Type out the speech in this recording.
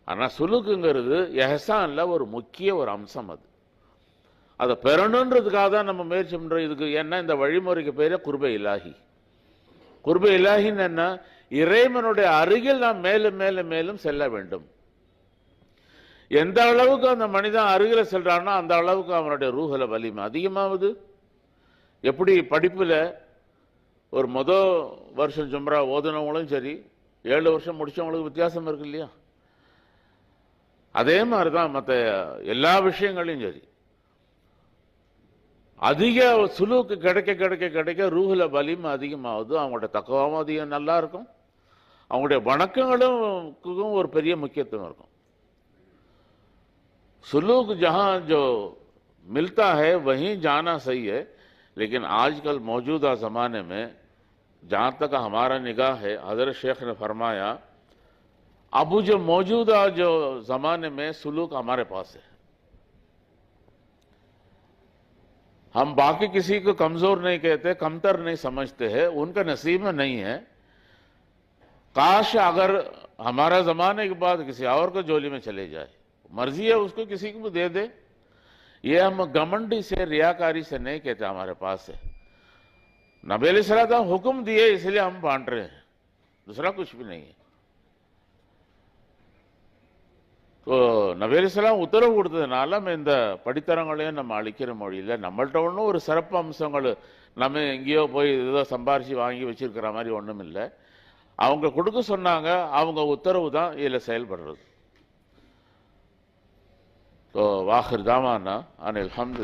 ஆனால் சுலுக்குங்கிறது எஹசான்ல ஒரு முக்கிய ஒரு அம்சம். அதை பெறணுன்றதுக்காக தான் நம்ம முயற்சி பண்ணுறோம். இதுக்கு என்ன இந்த வழிமுறைக்கு பேரே குர்பே இலாஹி. குர்பே இலாஹின்னு என்ன? இறைவனுடைய அருகில் நாம் மேலும் மேலும் மேலும் செல்ல வேண்டும். எந்த அளவுக்கு அந்த மனிதன் அருகில் செல்றானோ அந்த அளவுக்கு அவனுடைய ரூஹல வலிமை அதிகமாகுது. எப்படி படிப்பில் ஒரு வருஷம் ஜும்ரா ஓதுனவங்களும் சரி, 7 வருஷம் முடிச்சவங்களுக்கு வித்தியாசம் இருக்கு இல்லையா? அதே மாதிரி தான் மற்ற எல்லா விஷயங்களையும் சரி, அதிக சுலுக்கு கிடைக்க கிடைக்க கிடைக்க ரூஹல வலிமை அதிகமாகுது. அவங்களுடைய தக்குவாவும் அதிகம் நல்லா இருக்கும். அவங்களுடைய வணக்கங்களுக்கும் ஒரு பெரிய முக்கியத்துவம் இருக்கும். सुलूक जहां जो मिलता है वहीं जाना सही है, लेकिन आजकल मौजूदा ज़माने में जहां तक हमारा निगाह है, हज़रत शेख ने फरमाया अब जो मौजूदा जो ज़माने में सुलूक हमारे पास है, हम बाकी किसी को कमज़ोर नहीं कहते, कमतर नहीं समझते हैं, उनका नसीब में नहीं है। काश अगर हमारा ज़माने के बाद किसी और को जोली में चले जाए, मर्जी है उसको किसी को भी दे दे। ये हम घमंडी से रियाकारी से नहीं कहते, हमारे पास है। नबी अलैहिस्सलाम हुक्म दिए इसलिए हम बांट रहे हैं, दूसरा कुछ भी नहीं है। तो நபி அலைஹிஸ்ஸலாம் உத்தரவு கொடுத்ததுனால நம்ம இந்த படித்தரங்களையும் நம்ம அளிக்கிற மொழியில் நம்மள்ட்ட ஒன்றும் ஒரு சிறப்பு அம்சங்கள் நம்ம எங்கேயோ போய் ஏதோ சம்பாரிச்சு வாங்கி வச்சிருக்கிற மாதிரி ஒன்றும் இல்லை. அவங்க கொடுக்க சொன்னாங்க, அவங்க உத்தரவு தான் இதில் செயல்படுறது. तो वाखिर दावाना अनिल हम्द।